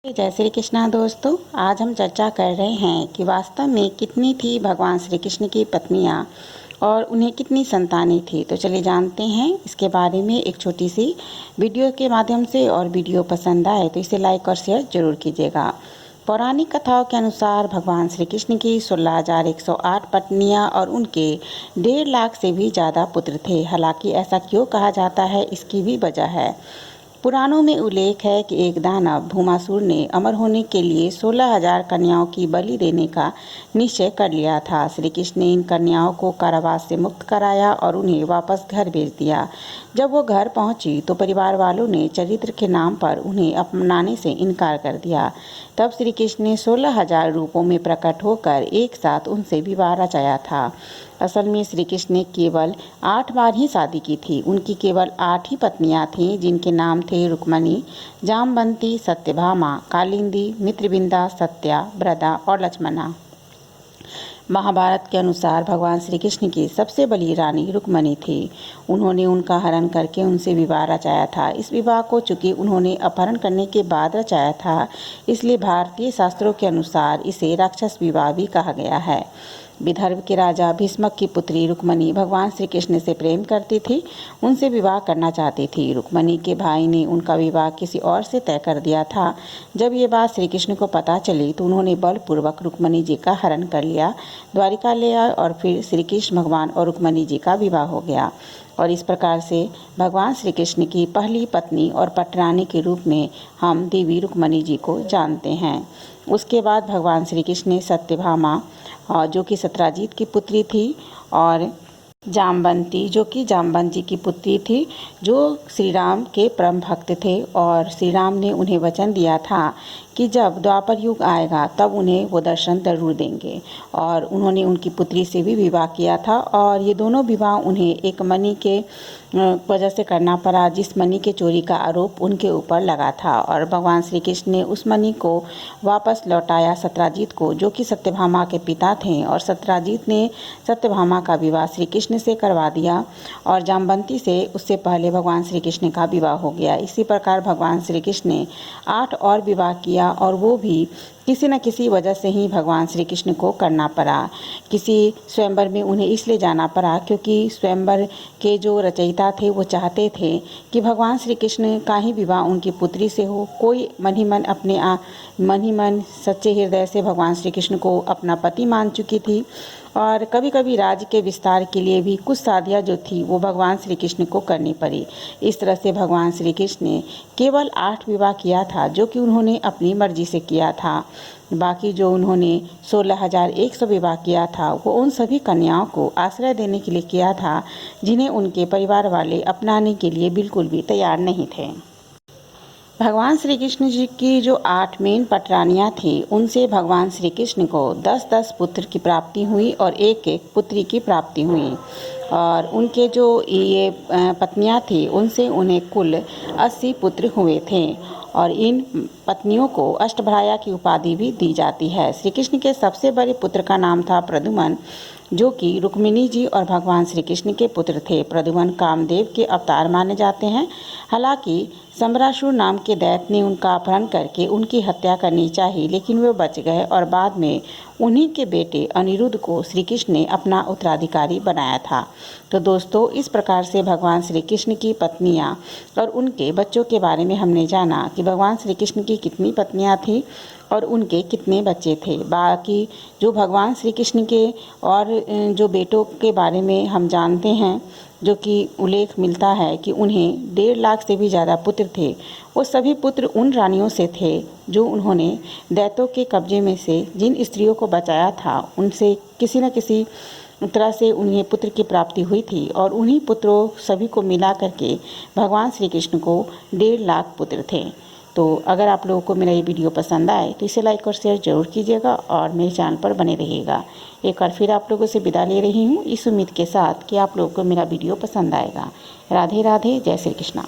जय श्री कृष्णा दोस्तों। आज हम चर्चा कर रहे हैं कि वास्तव में कितनी थी भगवान श्री कृष्ण की पत्नियां और उन्हें कितनी संतानें थी। तो चलिए जानते हैं इसके बारे में एक छोटी सी वीडियो के माध्यम से। और वीडियो पसंद आए तो इसे लाइक और शेयर जरूर कीजिएगा। पौराणिक कथाओं के अनुसार भगवान श्री कृष्ण की 16,108 पत्नियां और उनके 1.5 लाख से भी ज़्यादा पुत्र थे। हालांकि ऐसा क्यों कहा जाता है, इसकी भी वजह है। पुराणों में उल्लेख है कि एक दानव भूमासुर ने अमर होने के लिए 16,000 कन्याओं की बलि देने का निश्चय कर लिया था। श्री कृष्ण ने इन कन्याओं को कारावास से मुक्त कराया और उन्हें वापस घर भेज दिया। जब वो घर पहुंची तो परिवार वालों ने चरित्र के नाम पर उन्हें अपनाने से इनकार कर दिया। तब श्री कृष्ण ने 16,000 रूपों में प्रकट होकर एक साथ उनसे विवाह रचाया था। असल में श्री कृष्ण ने केवल 8 बार ही शादी की थी। उनकी केवल 8 ही पत्नियां थीं, जिनके नाम थे रुक्मणी, जामवंती, सत्यभामा, कालिंदी, मित्रविंदा, सत्या, वृदा और लक्ष्मणा। महाभारत के अनुसार भगवान श्री कृष्ण की सबसे बड़ी रानी रुक्मणी थी। उन्होंने उनका हरण करके उनसे विवाह रचाया था। इस विवाह को चूंकि उन्होंने अपहरण करने के बाद रचाया था, इसलिए भारतीय शास्त्रों के अनुसार इसे राक्षस विवाह भी कहा गया है। विदर्भ के राजा भीष्मक की पुत्री रुक्मणी भगवान श्री कृष्ण से प्रेम करती थी, उनसे विवाह करना चाहती थी। रुक्मणी के भाई ने उनका विवाह किसी और से तय कर दिया था। जब ये बात श्री कृष्ण को पता चली तो उन्होंने बलपूर्वक रुक्मणी जी का हरण कर लिया, द्वारिका ले आए और फिर श्री कृष्ण भगवान और रुक्मणी जी का विवाह हो गया। और इस प्रकार से भगवान श्री कृष्ण की पहली पत्नी और पटरानी के रूप में हम देवी रुक्मणी जी को जानते हैं। उसके बाद भगवान श्री कृष्ण ने सत्यभामा जो कि सत्यजीत की पुत्री थी, और जामवंती जो कि जामवंत जी की पुत्री थी, जो श्री राम के परम भक्त थे। और श्री राम ने उन्हें वचन दिया था कि जब द्वापर युग आएगा तब उन्हें वो दर्शन जरूर देंगे। और उन्होंने उनकी पुत्री से भी विवाह किया था। और ये दोनों विवाह उन्हें एक मणि के वजह से करना पड़ा, जिस मणि के चोरी का आरोप उनके ऊपर लगा था। और भगवान श्री कृष्ण ने उस मणि को वापस लौटाया सत्यजीत को, जो कि सत्यभामा के पिता थे। और सत्यजीत ने सत्यभामा का विवाह श्री कृष्ण से करवा दिया और जामवंती से उससे पहले भगवान श्री कृष्ण का विवाह हो गया। इसी प्रकार भगवान श्री कृष्ण ने 8 और विवाह किया, और वो भी किसी न किसी वजह से ही भगवान श्री कृष्ण को करना पड़ा। किसी स्वयंवर में उन्हें इसलिए जाना पड़ा क्योंकि स्वयंवर के जो रचयिता थे वो चाहते थे कि भगवान श्री कृष्ण का ही विवाह उनकी पुत्री से हो। कोई मन ही मन सच्चे हृदय से भगवान श्री कृष्ण को अपना पति मान चुकी थी। और कभी कभी राज्य के विस्तार के लिए भी कुछ शादियाँ जो थी वो भगवान श्री कृष्ण को करनी पड़ी। इस तरह से भगवान श्री कृष्ण ने केवल 8 विवाह किया था, जो कि उन्होंने अपनी मर्जी से किया था। बाकी जो उन्होंने 16,100 विवाह किया था वो उन सभी कन्याओं को आश्रय देने के लिए किया था, जिन्हें उनके परिवार वाले अपनाने के लिए बिल्कुल भी तैयार नहीं थे। भगवान श्री कृष्ण जी की जो 8 मेन पटरानियाँ थी, उनसे भगवान श्री कृष्ण को 10-10 पुत्र की प्राप्ति हुई और 1-1 पुत्री की प्राप्ति हुई। और उनके जो ये पत्नियाँ थी, उनसे उन्हें कुल 80 पुत्र हुए थे। और इन पत्नियों को अष्टभ्राया की उपाधि भी दी जाती है। श्री कृष्ण के सबसे बड़े पुत्र का नाम था प्रद्युम्न, जो कि रुक्मिणी जी और भगवान श्री कृष्ण के पुत्र थे। प्रद्युम्न कामदेव के अवतार माने जाते हैं। हालांकि सम्रासुर नाम के दैत्य ने उनका अपहरण करके उनकी हत्या करनी चाहिए, लेकिन वे बच गए और बाद में उन्हीं के बेटे अनिरुद्ध को श्री कृष्ण ने अपना उत्तराधिकारी बनाया था। तो दोस्तों, इस प्रकार से भगवान श्री कृष्ण की पत्नियां और उनके बच्चों के बारे में हमने जाना कि भगवान श्री कृष्ण की कितनी पत्नियां थी और उनके कितने बच्चे थे। बाकी जो भगवान श्री कृष्ण के और जो बेटों के बारे में हम जानते हैं, जो कि उल्लेख मिलता है कि उन्हें 1.5 लाख से भी ज़्यादा पुत्र थे। वो सभी पुत्र उन रानियों से थे जो उन्होंने दैत्यों के कब्जे में से जिन स्त्रियों को बचाया था, उनसे किसी न किसी तरह से उन्हें पुत्र की प्राप्ति हुई थी। और उन्हीं पुत्रों सभी को मिला करके भगवान श्री कृष्ण को 1.5 लाख पुत्र थे। तो अगर आप लोगों को मेरा ये वीडियो पसंद आए तो इसे लाइक और शेयर जरूर कीजिएगा और मेरे चैनल पर बने रहिएगा। एक बार फिर आप लोगों से विदा ले रही हूँ, इस उम्मीद के साथ कि आप लोगों को मेरा वीडियो पसंद आएगा। राधे राधे, जय श्री कृष्णा।